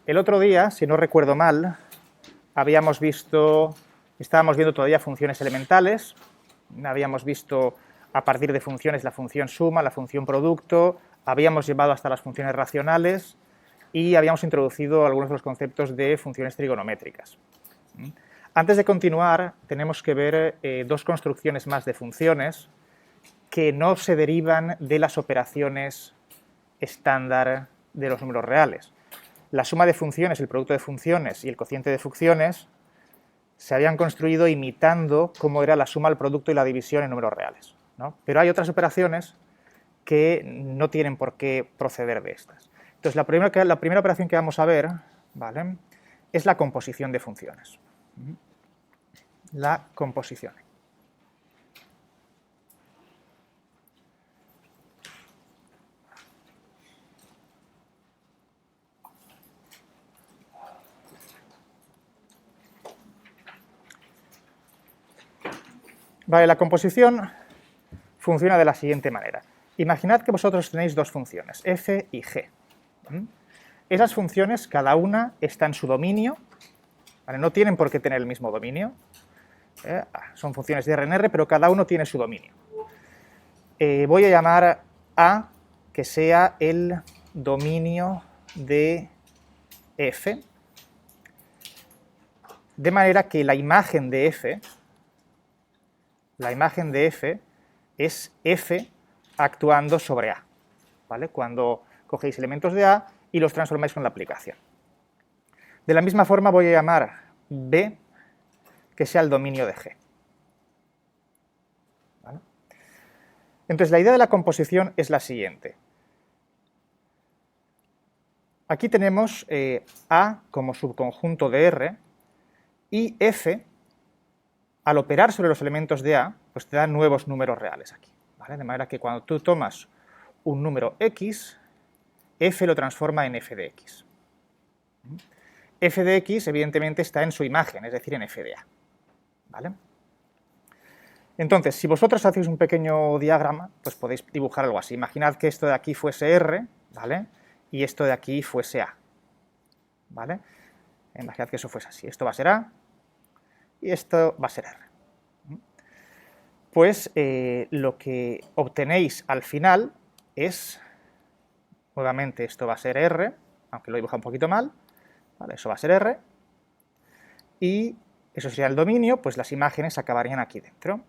el otro día, si no recuerdo mal, estábamos viendo todavía funciones elementales, habíamos visto a partir de funciones la función suma, la función producto, habíamos llevado hasta las funciones racionales y habíamos introducido algunos de los conceptos de funciones trigonométricas. Antes de continuar, tenemos que ver dos construcciones más de funciones que no se derivan de las operaciones estándar de los números reales. La suma de funciones, el producto de funciones y el cociente de funciones se habían construido imitando cómo era la suma, el producto y la división en números reales, ¿no? Pero hay otras operaciones que no tienen por qué proceder de estas. Entonces, la primera operación que vamos a ver, ¿vale?, es la composición de funciones. La composición. Vale, la composición funciona de la siguiente manera. Imaginad que vosotros tenéis dos funciones, f y g. Esas funciones, cada una está en su dominio, ¿vale? No tienen por qué tener el mismo dominio, son funciones de RNR, pero cada uno tiene su dominio. Voy a llamar A que sea el dominio de f, de manera que la imagen de f es f actuando sobre A, ¿vale?, cuando cogéis elementos de A y los transformáis con la aplicación. De la misma forma voy a llamar B que sea el dominio de G. ¿Vale? Entonces la idea de la composición es la siguiente. Aquí tenemos A como subconjunto de R y F, al operar sobre los elementos de A, pues te dan nuevos números reales aquí, ¿vale? De manera que cuando tú tomas un número X, F lo transforma en f de X. F de X, evidentemente, está en su imagen, es decir, en f de A, ¿vale? Entonces, si vosotros hacéis un pequeño diagrama, pues podéis dibujar algo así. Imaginad que esto de aquí fuese R, ¿vale?, y esto de aquí fuese A, ¿vale? Imaginad que eso fuese así. Esto va a ser A y esto va a ser R. Pues lo que obtenéis al final es, nuevamente esto va a ser R, aunque lo he dibujado un poquito mal, ¿vale? Eso va a ser R, y eso sería el dominio, pues las imágenes acabarían aquí dentro.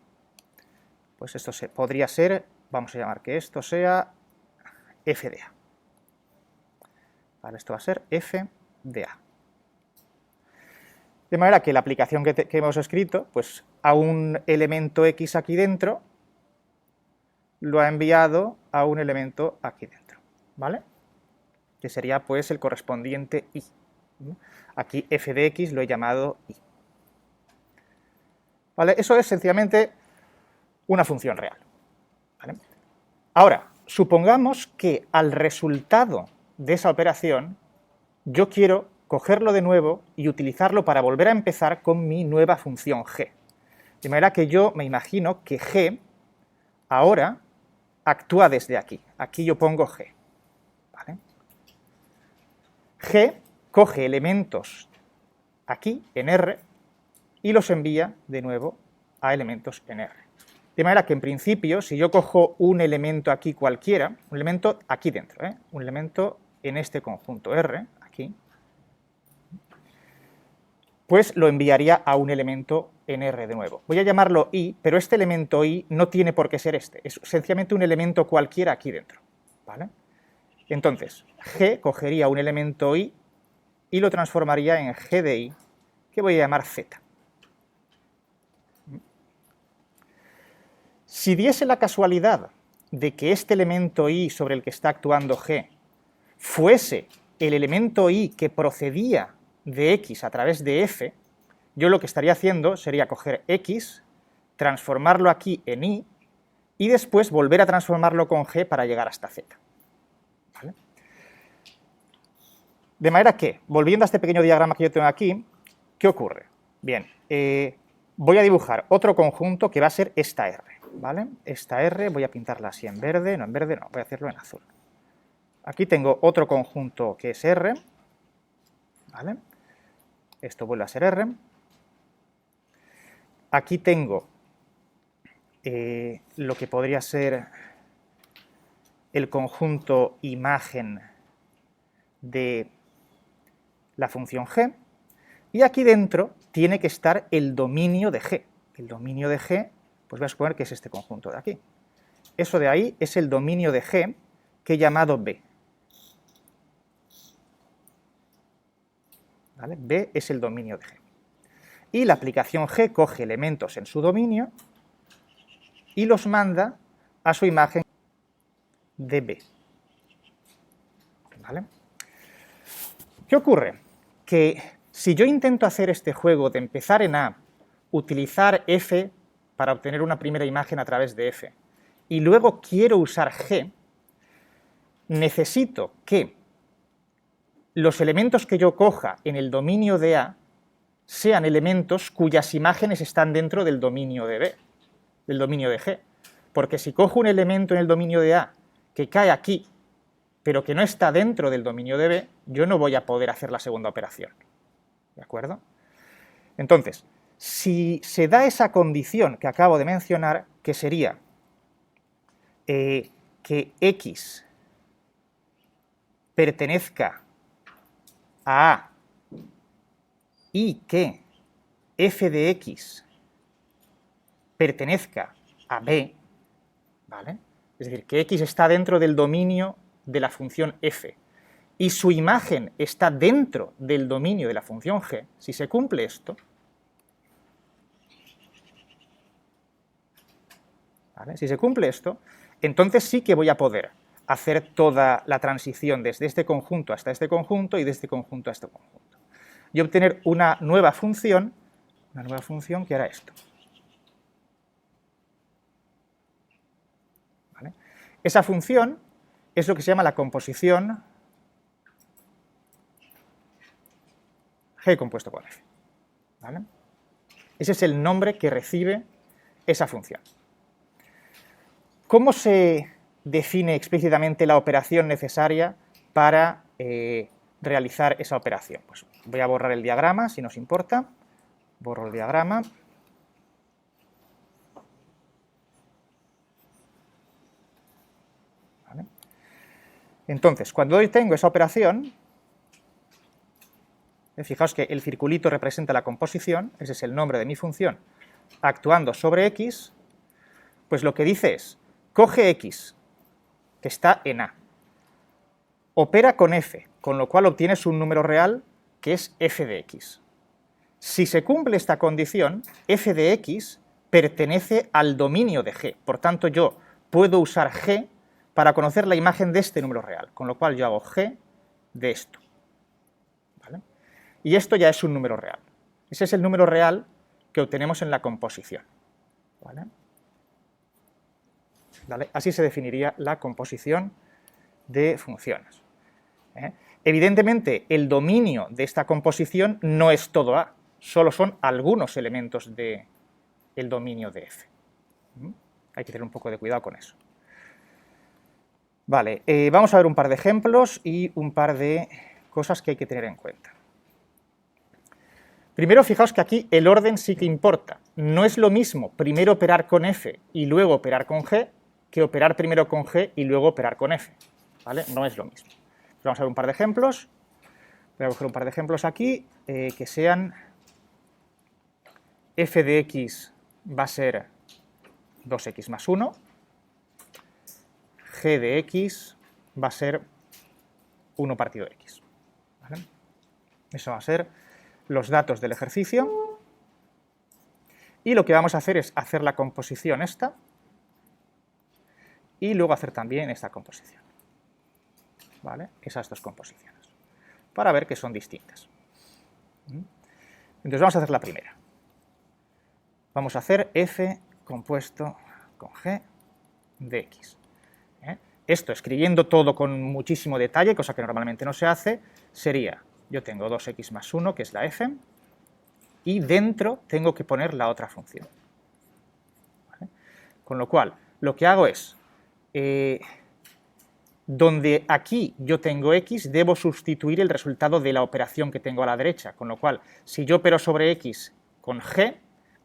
Pues esto podría ser, vamos a llamar que esto sea f de A. Vale, esto va a ser f de A. De manera que la aplicación que hemos escrito, pues a un elemento X aquí dentro, lo ha enviado a un elemento aquí dentro, ¿vale?, que sería pues el correspondiente Y. Aquí f de X lo he llamado Y. ¿Vale? Eso es sencillamente una función real, ¿vale? Ahora, supongamos que al resultado de esa operación yo quiero cogerlo de nuevo y utilizarlo para volver a empezar con mi nueva función g. De manera que yo me imagino que g ahora actúa desde aquí. Aquí yo pongo g, ¿vale? G coge elementos aquí, en R, y los envía de nuevo a elementos en R. De manera que, en principio, si yo cojo un elemento aquí cualquiera, un elemento aquí dentro, un elemento en este conjunto R, aquí, pues lo enviaría a un elemento en R de nuevo. Voy a llamarlo Y, pero este elemento Y no tiene por qué ser este, es sencillamente un elemento cualquiera aquí dentro, ¿vale? Entonces, G cogería un elemento Y y lo transformaría en G de Y, que voy a llamar Z. Si diese la casualidad de que este elemento Y sobre el que está actuando G fuese el elemento Y que procedía de X a través de F, yo lo que estaría haciendo sería coger X, transformarlo aquí en Y, y después volver a transformarlo con G para llegar hasta Z. ¿Vale? De manera que, volviendo a este pequeño diagrama que yo tengo aquí, ¿qué ocurre? Bien, voy a dibujar otro conjunto que va a ser esta R, ¿vale? Esta R, voy a pintarla así en verde no, voy a hacerlo en azul. Aquí tengo otro conjunto que es R, ¿vale? Esto vuelve a ser R. Aquí tengo lo que podría ser el conjunto imagen de la función g, y aquí dentro tiene que estar el dominio de g. El dominio de g, pues voy a suponer que es este conjunto de aquí. Eso de ahí es el dominio de g que he llamado B. ¿Vale? B es el dominio de g. Y la aplicación g coge elementos en su dominio y los manda a su imagen de B. ¿Vale? ¿Qué ocurre? Que si yo intento hacer este juego de empezar en A, utilizar F para obtener una primera imagen a través de F, y luego quiero usar G, necesito que los elementos que yo coja en el dominio de A sean elementos cuyas imágenes están dentro del dominio de B, del dominio de G. Porque si cojo un elemento en el dominio de A que cae aquí, pero que no está dentro del dominio de B, yo no voy a poder hacer la segunda operación. ¿De acuerdo? Entonces, si se da esa condición que acabo de mencionar, que sería que X pertenezca a A y que f de X pertenezca a B, ¿vale? Es decir, que X está dentro del dominio de la función f y su imagen está dentro del dominio de la función g, si se cumple esto, ¿vale? Si se cumple esto, entonces sí que voy a poder hacer toda la transición desde este conjunto hasta este conjunto y de este conjunto a este conjunto. Y obtener una nueva función que hará esto. ¿Vale? Esa función es lo que se llama la composición G compuesto con F. ¿Vale? Ese es el nombre que recibe esa función. ¿Cómo se define explícitamente la operación necesaria para realizar esa operación? Pues voy a borrar el diagrama, si nos importa. Borro el diagrama. ¿Vale? Entonces, cuando hoy tengo esa operación, fijaos que el circulito representa la composición, ese es el nombre de mi función, actuando sobre X, pues lo que dice es, coge X, que está en A, opera con F, con lo cual obtienes un número real que es f de X. Si se cumple esta condición, f de X pertenece al dominio de G, por tanto yo puedo usar G para conocer la imagen de este número real, con lo cual yo hago G de esto. ¿Vale? Y esto ya es un número real. Ese es el número real que obtenemos en la composición. ¿Vale? ¿Vale? Así se definiría la composición de funciones. Evidentemente, el dominio de esta composición no es todo A, solo son algunos elementos del dominio de F. Hay que tener un poco de cuidado con eso. Vale, vamos a ver un par de ejemplos y un par de cosas que hay que tener en cuenta. Primero, fijaos que aquí el orden sí que importa. No es lo mismo primero operar con F y luego operar con G que operar primero con G y luego operar con F. ¿Vale? No es lo mismo. Vamos a ver un par de ejemplos. Voy a coger un par de ejemplos aquí que sean f de X va a ser 2x más 1, g de X va a ser 1 partido de X. ¿Vale? Eso va a ser los datos del ejercicio. Y lo que vamos a hacer es hacer la composición esta y luego hacer también esta composición. ¿Vale? Esas dos composiciones, para ver que son distintas. Entonces vamos a hacer la primera. Vamos a hacer f compuesto con g de x. Esto, escribiendo todo con muchísimo detalle, cosa que normalmente no se hace, sería, yo tengo 2x más 1, que es la f, y dentro tengo que poner la otra función. ¿Vale? Con lo cual, lo que hago es, donde aquí yo tengo x, debo sustituir el resultado de la operación que tengo a la derecha, con lo cual, si yo opero sobre x con g,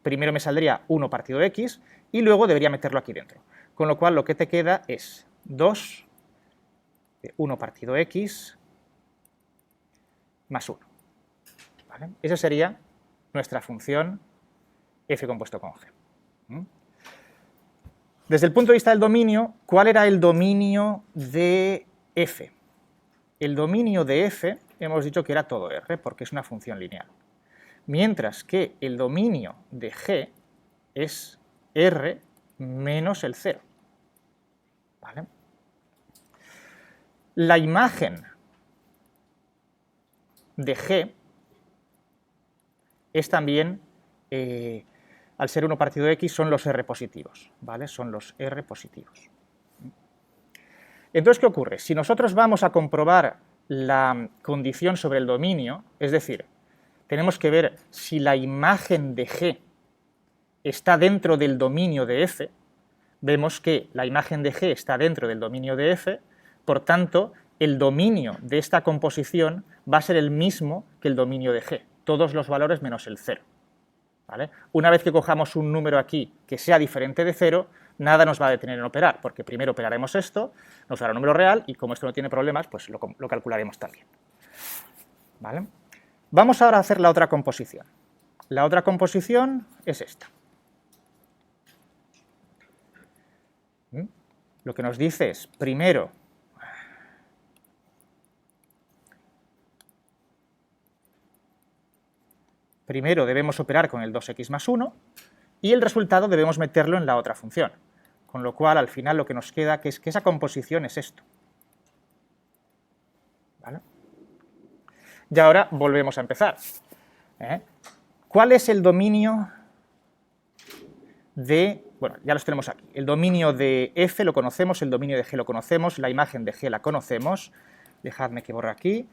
primero me saldría 1 partido x y luego debería meterlo aquí dentro. Con lo cual, lo que te queda es 2 de 1 partido x más 1. ¿Vale? Esa sería nuestra función f compuesto con g. Desde el punto de vista del dominio, ¿cuál era el dominio de f? El dominio de f hemos dicho que era todo R, porque es una función lineal. Mientras que el dominio de g es R menos el 0. ¿Vale? La imagen de g es también, al ser 1 partido de x, son los R positivos, ¿vale? Son los R positivos. Entonces, ¿qué ocurre? Si nosotros vamos a comprobar la condición sobre el dominio, es decir, tenemos que ver si la imagen de g está dentro del dominio de f, vemos que la imagen de g está dentro del dominio de f, por tanto, el dominio de esta composición va a ser el mismo que el dominio de g, todos los valores menos el 0. ¿Vale? Una vez que cojamos un número aquí que sea diferente de 0, nada nos va a detener en operar, porque primero operaremos esto, nos dará un número real, y como esto no tiene problemas, pues lo calcularemos también. ¿Vale? Vamos ahora a hacer la otra composición. La otra composición es esta. Lo que nos dice es, primero, debemos operar con el 2x más 1 y el resultado debemos meterlo en la otra función. Con lo cual, al final, lo que nos queda es que esa composición es esto. ¿Vale? Y ahora volvemos a empezar. ¿Cuál es el dominio de...? Bueno, ya los tenemos aquí. El dominio de f lo conocemos, el dominio de g lo conocemos, la imagen de g la conocemos. Dejadme que borre aquí.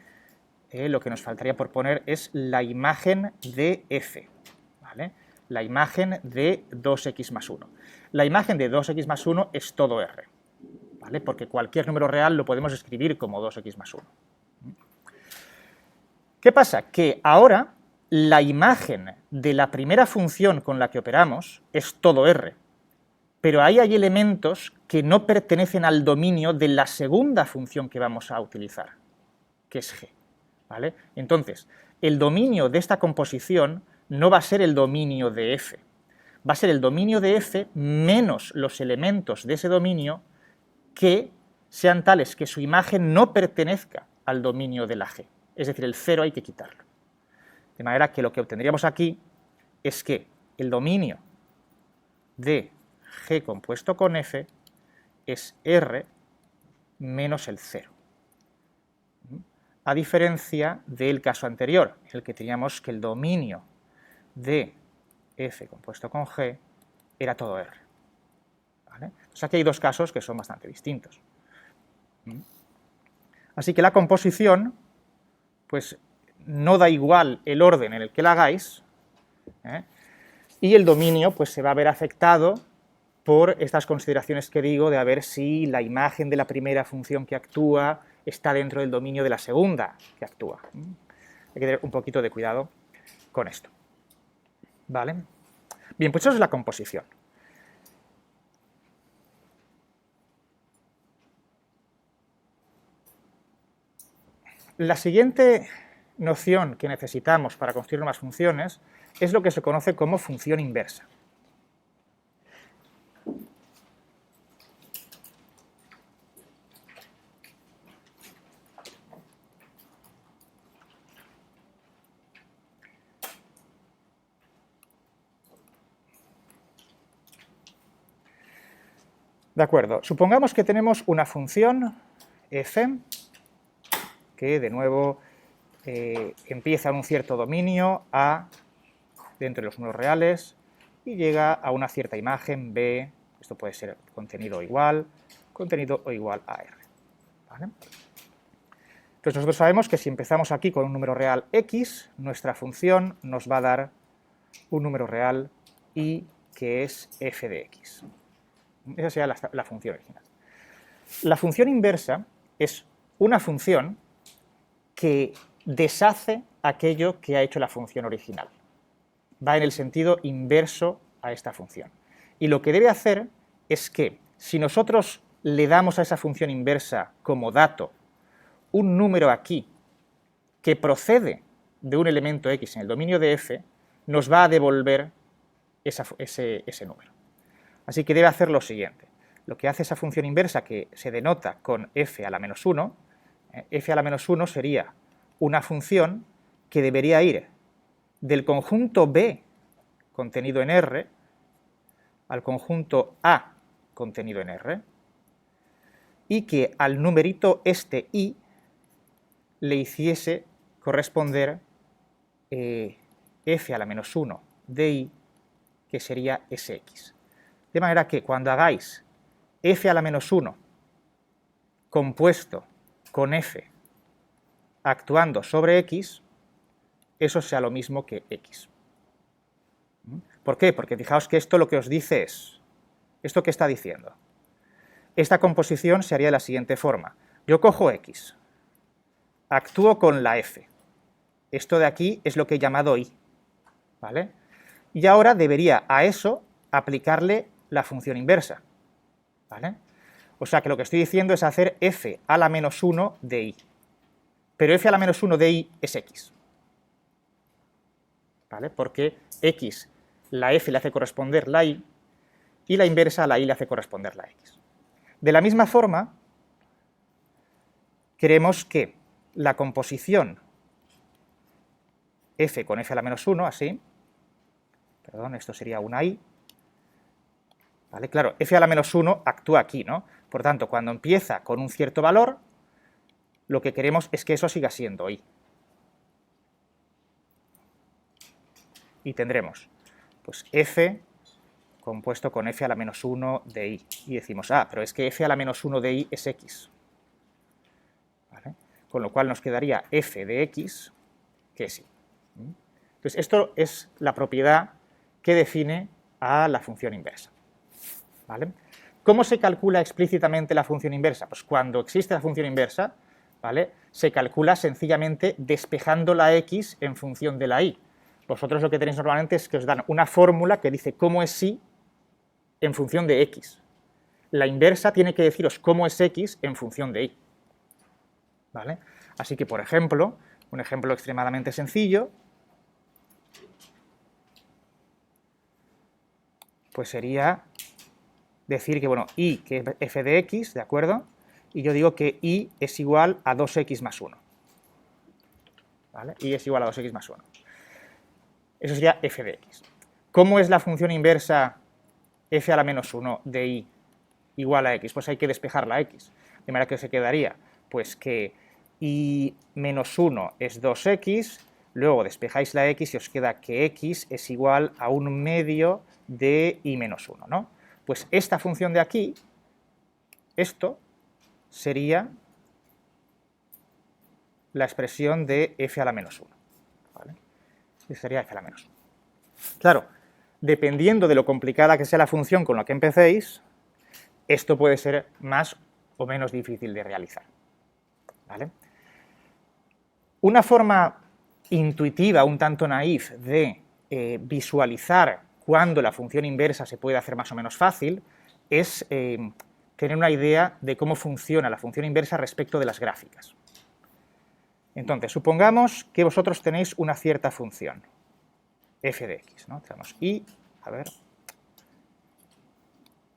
Lo que nos faltaría por poner es la imagen de f, ¿vale? La imagen de 2x más 1. La imagen de 2x más 1 es todo R, ¿vale? Porque cualquier número real lo podemos escribir como 2x más 1. ¿Qué pasa? Que ahora la imagen de la primera función con la que operamos es todo R, pero ahí hay elementos que no pertenecen al dominio de la segunda función que vamos a utilizar, que es g. ¿Vale? Entonces, el dominio de esta composición no va a ser el dominio de f, va a ser el dominio de f menos los elementos de ese dominio que sean tales que su imagen no pertenezca al dominio de la g, es decir, el 0 hay que quitarlo. De manera que lo que obtendríamos aquí es que el dominio de g compuesto con f es R menos el 0. A diferencia del caso anterior, en el que teníamos que el dominio de f compuesto con g era todo R. ¿Vale? Entonces aquí hay dos casos que son bastante distintos. Así que la composición, pues no da igual el orden en el que la hagáis, y el dominio pues se va a ver afectado por estas consideraciones que digo de a ver si la imagen de la primera función que actúa está dentro del dominio de la segunda que actúa. Hay que tener un poquito de cuidado con esto. ¿Vale? Bien, pues eso es la composición. La siguiente noción que necesitamos para construir nuevas funciones es lo que se conoce como función inversa. De acuerdo, supongamos que tenemos una función f que, de nuevo, empieza en un cierto dominio A dentro de los números reales y llega a una cierta imagen B, esto puede ser contenido o igual a R. ¿Vale? Entonces nosotros sabemos que si empezamos aquí con un número real x, nuestra función nos va a dar un número real y que es f de x. Esa sería la función original. La función inversa es una función que deshace aquello que ha hecho la función original. Va en el sentido inverso a esta función. Y lo que debe hacer es que, si nosotros le damos a esa función inversa como dato un número aquí que procede de un elemento x en el dominio de f, nos va a devolver ese número. Así que debe hacer lo siguiente. Lo que hace esa función inversa, que se denota con f a la menos 1, f a la menos 1 sería una función que debería ir del conjunto B contenido en R al conjunto A contenido en R, y que al numerito este i le hiciese corresponder f a la menos 1 de i, que sería sx. De manera que cuando hagáis f a la menos 1 compuesto con f actuando sobre x, eso sea lo mismo que x. ¿Por qué? Porque fijaos que esto lo que os dice es, ¿esto qué está diciendo? Esta composición se haría de la siguiente forma. Yo cojo x, actúo con la f. Esto de aquí es lo que he llamado i, ¿vale? Y ahora debería a eso aplicarle la función inversa, ¿vale? O sea que lo que estoy diciendo es hacer f a la menos 1 de i. Pero f a la menos 1 de i es x, ¿vale? Porque x, la f le hace corresponder la i, y la inversa a la i le hace corresponder la x. De la misma forma, queremos que la composición f con f a la menos 1, así, perdón, esto sería una i, ¿vale? Claro, f a la menos 1 actúa aquí, ¿no? Por tanto, cuando empieza con un cierto valor, lo que queremos es que eso siga siendo i. Y tendremos, pues, f compuesto con f a la menos 1 de i. Y decimos, pero es que f a la menos 1 de i es x. ¿Vale? Con lo cual nos quedaría f de x, que es i. Entonces, esto es la propiedad que define a la función inversa. ¿Vale? ¿Cómo se calcula explícitamente la función inversa? Pues cuando existe la función inversa, ¿vale?, se calcula sencillamente despejando la x en función de la y. Vosotros lo que tenéis normalmente es que os dan una fórmula que dice cómo es y en función de x. La inversa tiene que deciros cómo es x en función de y. ¿Vale? Así que, por ejemplo, un ejemplo extremadamente sencillo, pues sería decir que, bueno, y que es f de x, ¿de acuerdo? Y yo digo que y es igual a 2x más 1. ¿Vale? Y es igual a 2x más 1. Eso sería f de x. ¿Cómo es la función inversa f a la menos 1 de y igual a x? Pues hay que despejar la x. De manera que se quedaría, pues, que y menos 1 es 2x, luego despejáis la x y os queda que x es igual a 1/2 de y menos 1, ¿no? Pues esta función de aquí, esto sería la expresión de f a la menos 1. ¿Vale? Eso sería f a la menos 1. Claro, dependiendo de lo complicada que sea la función con la que empecéis, esto puede ser más o menos difícil de realizar. ¿Vale? Una forma intuitiva, un tanto naif, de visualizar cuándo la función inversa se puede hacer más o menos fácil es tener una idea de cómo funciona la función inversa respecto de las gráficas. Entonces, supongamos que vosotros tenéis una cierta función, f de x, ¿no? Tenemos y, a ver,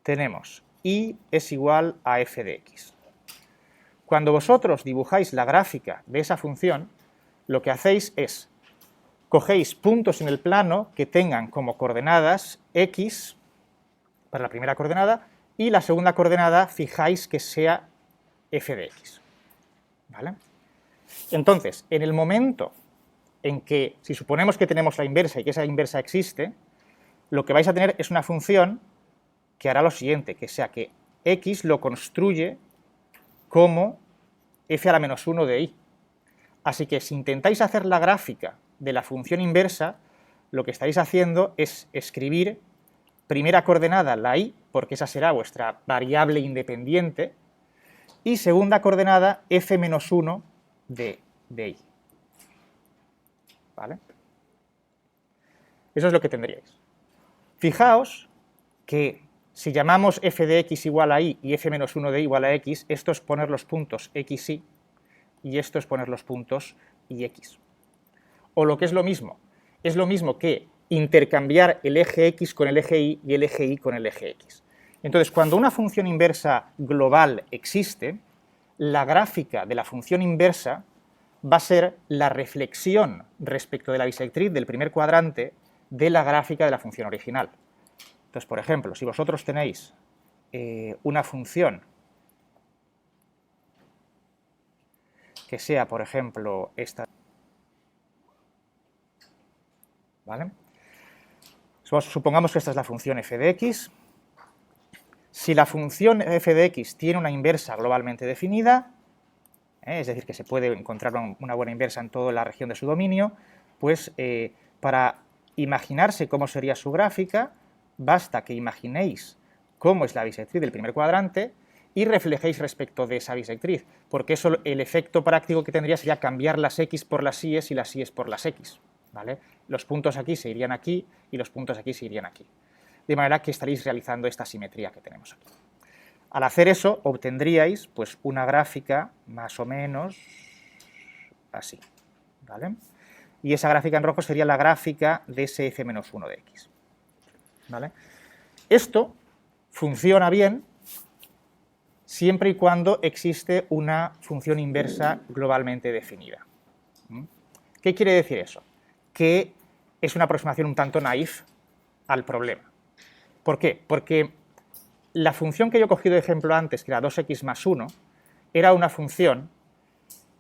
tenemos y es igual a f de x. Cuando vosotros dibujáis la gráfica de esa función, lo que hacéis es, cogéis puntos en el plano que tengan como coordenadas x para la primera coordenada y la segunda coordenada fijáis que sea f de x. ¿Vale? Entonces, en el momento en que, si suponemos que tenemos la inversa y que esa inversa existe, lo que vais a tener es una función que hará lo siguiente, que sea que x lo construye como f a la menos 1 de y. Así que si intentáis hacer la gráfica de la función inversa, lo que estaréis haciendo es escribir primera coordenada la y, porque esa será vuestra variable independiente, y segunda coordenada f-1 de y. ¿Vale? Eso es lo que tendríais. Fijaos que si llamamos f de x igual a y y f-1 de y igual a x, esto es poner los puntos x, y esto es poner los puntos y x. O lo que es lo mismo que intercambiar el eje x con el eje y el eje y con el eje x. Entonces, cuando una función inversa global existe, la gráfica de la función inversa va a ser la reflexión respecto de la bisectriz del primer cuadrante de la gráfica de la función original. Entonces, por ejemplo, si vosotros tenéis una función que sea, por ejemplo, esta, ¿vale? Supongamos que esta es la función f de x. Si la función f de x tiene una inversa globalmente definida, es decir, que se puede encontrar una buena inversa en toda la región de su dominio, pues para imaginarse cómo sería su gráfica, basta que imaginéis cómo es la bisectriz del primer cuadrante y reflejéis respecto de esa bisectriz, porque eso, el efecto práctico que tendría sería cambiar las x por las y's y las y's por las x, ¿vale? Los puntos aquí se irían aquí y los puntos aquí se irían aquí, de manera que estaréis realizando esta simetría que tenemos aquí. Al hacer eso, obtendríais pues una gráfica más o menos así, ¿vale? Y esa gráfica en rojo sería la gráfica de ese f-1 de x, ¿vale? Esto funciona bien siempre y cuando existe una función inversa globalmente definida. ¿Qué quiere decir eso? Que es una aproximación un tanto naif al problema. ¿Por qué? Porque la función que yo he cogido de ejemplo antes, que era 2x más 1, era una función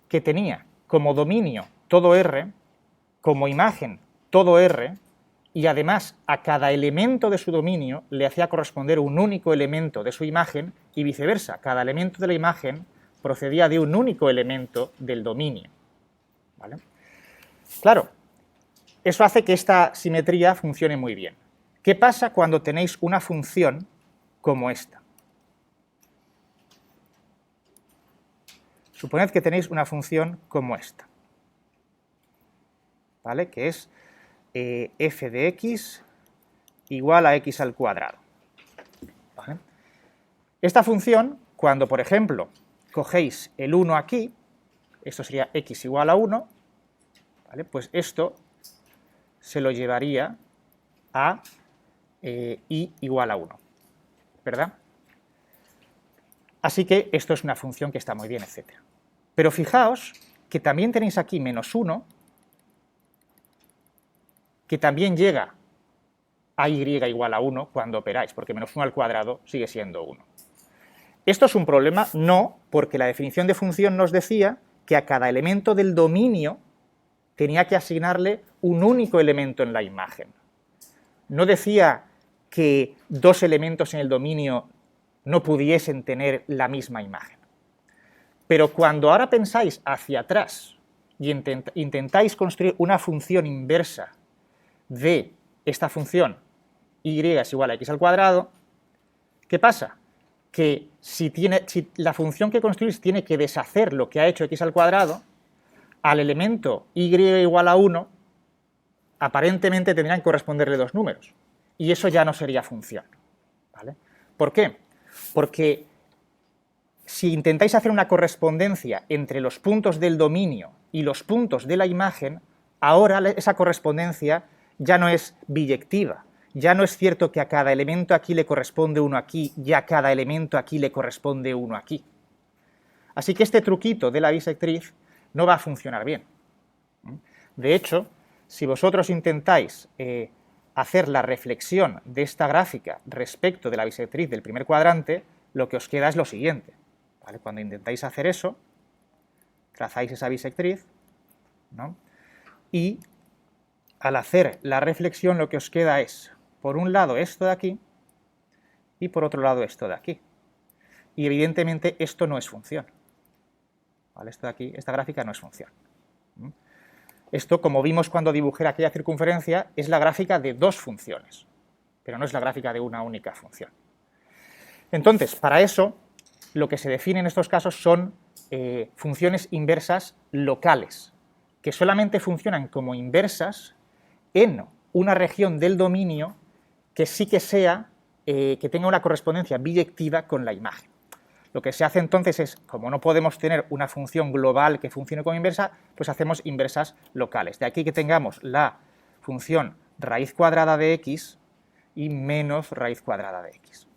que tenía como dominio todo R, como imagen todo R, y además a cada elemento de su dominio le hacía corresponder un único elemento de su imagen y viceversa, cada elemento de la imagen procedía de un único elemento del dominio, ¿vale? Claro, eso hace que esta simetría funcione muy bien. ¿Qué pasa cuando tenéis una función como esta? Suponed que tenéis una función como esta, ¿vale? Que es f de x igual a x al cuadrado, ¿vale? Esta función, cuando por ejemplo cogéis el 1 aquí, esto sería x igual a 1, ¿vale? Pues esto se lo llevaría a y igual a 1, ¿verdad? Así que esto es una función que está muy bien, etc. Pero fijaos que también tenéis aquí menos 1, que también llega a y igual a 1 cuando operáis, porque menos 1 al cuadrado sigue siendo 1. ¿Esto es un problema? No, porque la definición de función nos decía que a cada elemento del dominio tenía que asignarle un único elemento en la imagen. No decía que dos elementos en el dominio no pudiesen tener la misma imagen. Pero cuando ahora pensáis hacia atrás y intentáis construir una función inversa de esta función y es igual a x al cuadrado, ¿qué pasa? Que si la función que construís tiene que deshacer lo que ha hecho x al cuadrado, al elemento y igual a 1, aparentemente tendrían que corresponderle dos números, y eso ya no sería función, ¿vale? ¿Por qué? Porque si intentáis hacer una correspondencia entre los puntos del dominio y los puntos de la imagen, ahora esa correspondencia ya no es biyectiva, ya no es cierto que a cada elemento aquí le corresponde uno aquí y a cada elemento aquí le corresponde uno aquí. Así que este truquito de la bisectriz no va a funcionar bien. De hecho, si vosotros intentáis hacer la reflexión de esta gráfica respecto de la bisectriz del primer cuadrante, lo que os queda es lo siguiente, ¿vale? Cuando intentáis hacer eso, trazáis esa bisectriz, ¿no? Y al hacer la reflexión lo que os queda es, por un lado, esto de aquí y por otro lado esto de aquí. Y evidentemente esto no es función, ¿vale? Esto de aquí, esta gráfica no es función. Esto, como vimos cuando dibujé aquella circunferencia, es la gráfica de dos funciones, pero no es la gráfica de una única función. Entonces, para eso, lo que se define en estos casos son funciones inversas locales, que solamente funcionan como inversas en una región del dominio que sí que sea, que tenga una correspondencia biyectiva con la imagen. Lo que se hace entonces es, como no podemos tener una función global que funcione como inversa, pues hacemos inversas locales. De aquí que tengamos la función raíz cuadrada de x y menos raíz cuadrada de x,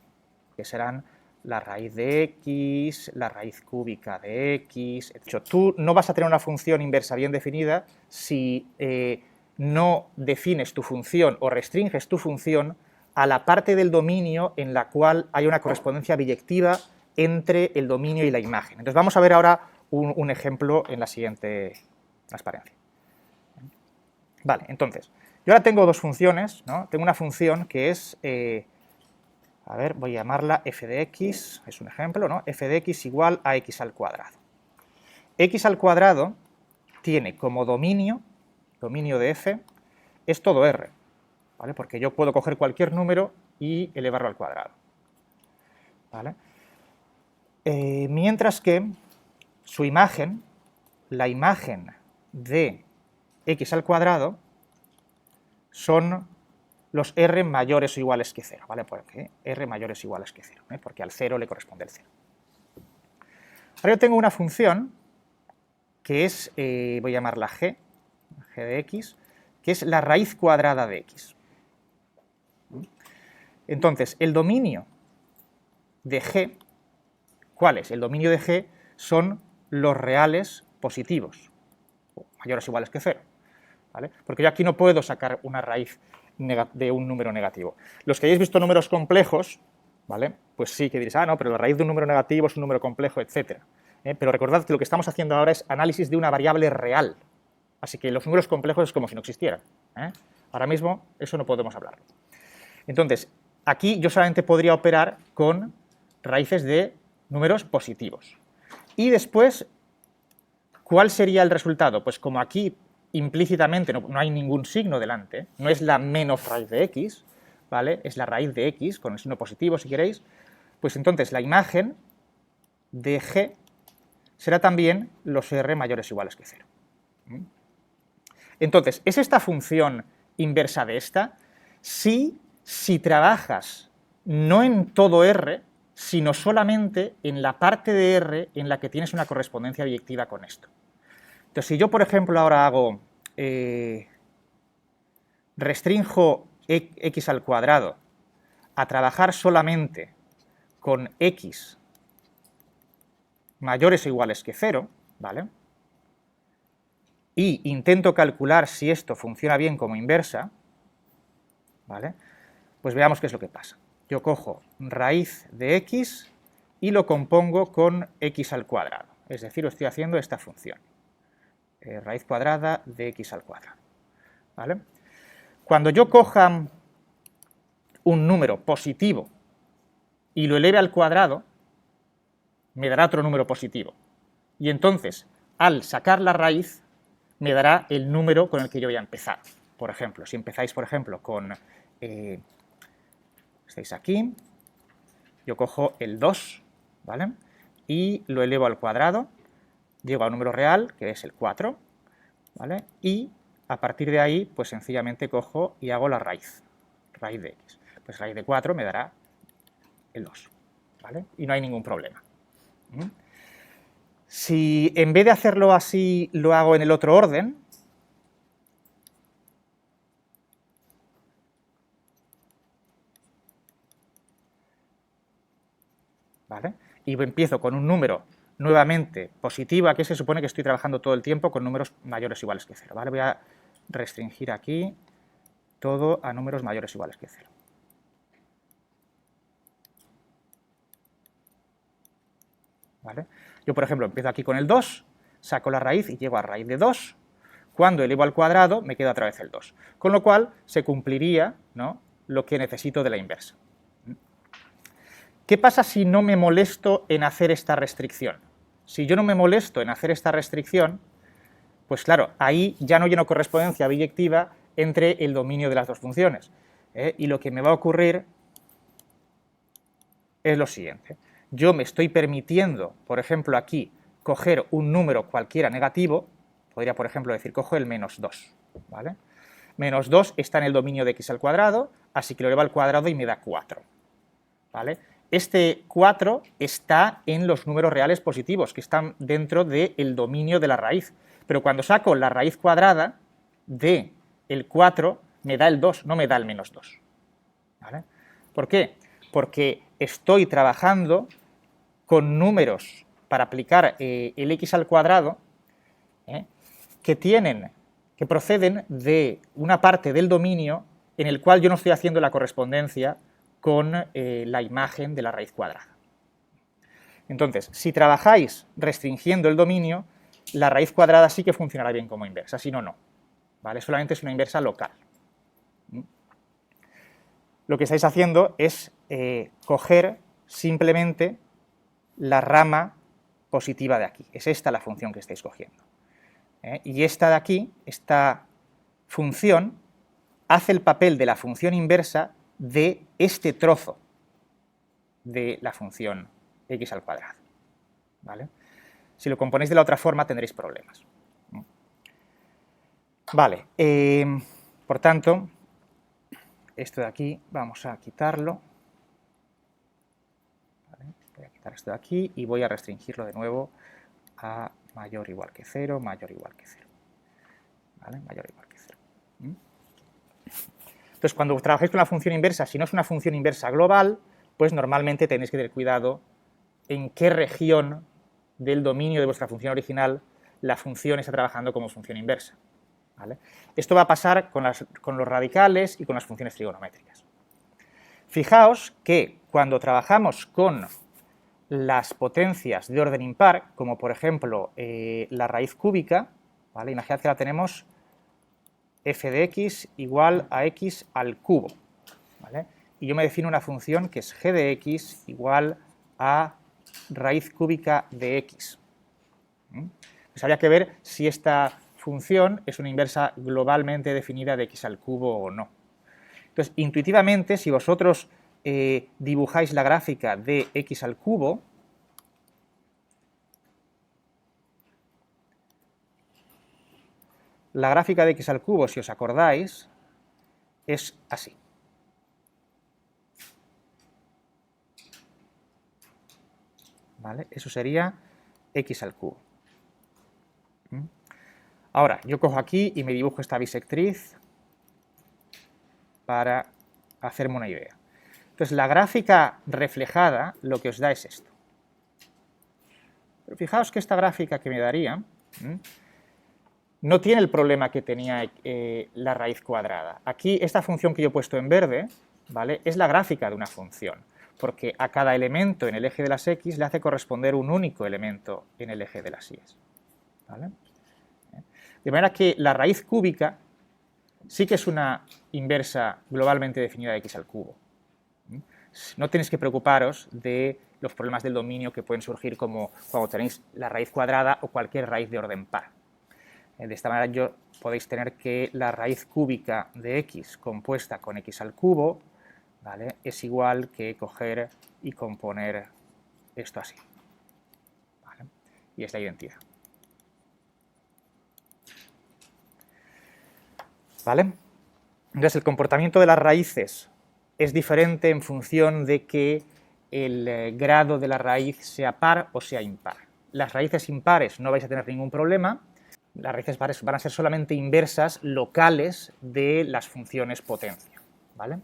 que serán la raíz de x, la raíz cúbica de x. De hecho, tú no vas a tener una función inversa bien definida si no defines tu función o restringes tu función a la parte del dominio en la cual hay una correspondencia biyectiva entre el dominio y la imagen. Entonces vamos a ver ahora un ejemplo en la siguiente transparencia. Vale, entonces, yo ahora tengo dos funciones, ¿no? Tengo una función que es, a ver, voy a llamarla f de x, es un ejemplo, ¿no? F de x igual a x al cuadrado. X al cuadrado tiene como dominio de f, es todo r, ¿vale? Porque yo puedo coger cualquier número y elevarlo al cuadrado, ¿vale? Mientras que su imagen, la imagen de x al cuadrado, son los r mayores o iguales que 0, ¿vale? Porque r mayores o iguales que 0, porque al 0 le corresponde el 0. Ahora yo tengo una función que es, voy a llamarla g de x, que es la raíz cuadrada de x. Entonces, el dominio de g, ¿cuál es? El dominio de g son los reales positivos, mayores o iguales que 0, ¿vale? Porque yo aquí no puedo sacar una raíz de un número negativo. Los que hayáis visto números complejos, ¿vale? Pues sí que diréis, no, pero la raíz de un número negativo es un número complejo, etc. Pero recordad que lo que estamos haciendo ahora es análisis de una variable real, así que los números complejos es como si no existieran. Ahora mismo eso no podemos hablarlo. Entonces, aquí yo solamente podría operar con raíces de números positivos. Y después, ¿cuál sería el resultado? Pues como aquí implícitamente no hay ningún signo delante, no es la menos raíz de x, ¿vale? Es la raíz de x con el signo positivo, si queréis, pues entonces la imagen de g será también los r mayores o iguales que 0. Entonces, ¿es esta función inversa de esta? Sí, si trabajas no en todo r, sino solamente en la parte de r en la que tienes una correspondencia biyectiva con esto. Entonces, si yo, por ejemplo, ahora hago, restrinjo x al cuadrado a trabajar solamente con x mayores o iguales que 0, ¿vale? Y intento calcular si esto funciona bien como inversa, ¿vale? Pues veamos qué es lo que pasa. Yo cojo raíz de x y lo compongo con x al cuadrado, es decir, estoy haciendo esta función, raíz cuadrada de x al cuadrado, ¿vale? Cuando yo coja un número positivo y lo eleve al cuadrado, me dará otro número positivo. Y entonces, al sacar la raíz, me dará el número con el que yo voy a empezar. Por ejemplo, si empezáis, por ejemplo, con... estáis aquí, yo cojo el 2, ¿vale? Y lo elevo al cuadrado, llego a un número real, que es el 4, ¿vale? Y a partir de ahí, pues sencillamente cojo y hago la raíz de x. Pues raíz de 4 me dará el 2, ¿vale? Y no hay ningún problema. Si en vez de hacerlo así lo hago en el otro orden, ¿vale? Y empiezo con un número nuevamente positivo, aquí se supone que estoy trabajando todo el tiempo con números mayores o iguales que 0, ¿vale? Voy a restringir aquí todo a números mayores o iguales que 0. ¿Vale? Yo, por ejemplo, empiezo aquí con el 2, saco la raíz y llego a raíz de 2. Cuando elevo al cuadrado, me queda otra vez el 2. Con lo cual, se cumpliría, ¿no?, lo que necesito de la inversa. ¿Qué pasa si no me molesto en hacer esta restricción? Si yo no me molesto en hacer esta restricción, pues claro, ahí ya no hay una correspondencia biyectiva entre el dominio de las dos funciones. Y lo que me va a ocurrir es lo siguiente. yo me estoy permitiendo, por ejemplo, aquí, coger un número cualquiera negativo, podría, por ejemplo, decir, cojo el menos 2, ¿vale? Menos 2 está en el dominio de x al cuadrado, así que lo elevo al cuadrado y me da 4, ¿vale? Este 4 está en los números reales positivos, que están dentro del dominio de la raíz, pero cuando saco la raíz cuadrada de el 4, me da el 2, no me da el menos 2, ¿vale? ¿Por qué? Porque estoy trabajando con números para aplicar el x al cuadrado que proceden de una parte del dominio en el cual yo no estoy haciendo la correspondencia con la imagen de la raíz cuadrada. Entonces, si trabajáis restringiendo el dominio, la raíz cuadrada sí que funcionará bien como inversa, si no, no, ¿vale? Solamente es una inversa local. Lo que estáis haciendo es coger simplemente la rama positiva de aquí. Es esta la función que estáis cogiendo. Y esta de aquí, esta función, hace el papel de la función inversa de este trozo de la función x al cuadrado, ¿vale? Si lo componéis de la otra forma tendréis problemas. Vale, por tanto, esto de aquí vamos a quitarlo. ¿Vale? Voy a quitar esto de aquí y voy a restringirlo de nuevo a mayor o igual que 0, mayor o igual que 0. ¿Vale? Mayor o igual que 0. Entonces, cuando trabajáis con la función inversa, si no es una función inversa global, pues normalmente tenéis que tener cuidado en qué región del dominio de vuestra función original la función está trabajando como función inversa, ¿vale? Esto va a pasar con los radicales y con las funciones trigonométricas. Fijaos que cuando trabajamos con las potencias de orden impar, como por ejemplo la raíz cúbica, ¿vale? Imaginad que la tenemos f de x igual a x al cubo, ¿vale? Y yo me defino una función que es g de x igual a raíz cúbica de x. Pues habría que ver si esta función es una inversa globalmente definida de x al cubo o no. Entonces, intuitivamente, si vosotros dibujáis la gráfica de x al cubo, la gráfica de x al cubo, si os acordáis, es así. ¿Vale? Eso sería x al cubo. Ahora, yo cojo aquí y me dibujo esta bisectriz para hacerme una idea. Entonces, la gráfica reflejada lo que os da es esto. Pero fijaos que esta gráfica que me daría no tiene el problema que tenía la raíz cuadrada. Aquí, esta función que yo he puesto en verde, ¿vale?, es la gráfica de una función, porque a cada elemento en el eje de las x le hace corresponder un único elemento en el eje de las y. ¿Vale? De manera que la raíz cúbica sí que es una inversa globalmente definida de x al cubo. No tenéis que preocuparos de los problemas del dominio que pueden surgir como cuando tenéis la raíz cuadrada o cualquier raíz de orden par. De esta manera podéis tener que la raíz cúbica de x compuesta con x al cubo, ¿vale?, es igual que coger y componer esto así, ¿vale? Y es la identidad. ¿Vale? Entonces, el comportamiento de las raíces es diferente en función de que el grado de la raíz sea par o sea impar. Las raíces impares no vais a tener ningún problema, las raíces pares van a ser solamente inversas locales de las funciones potencia, ¿vale?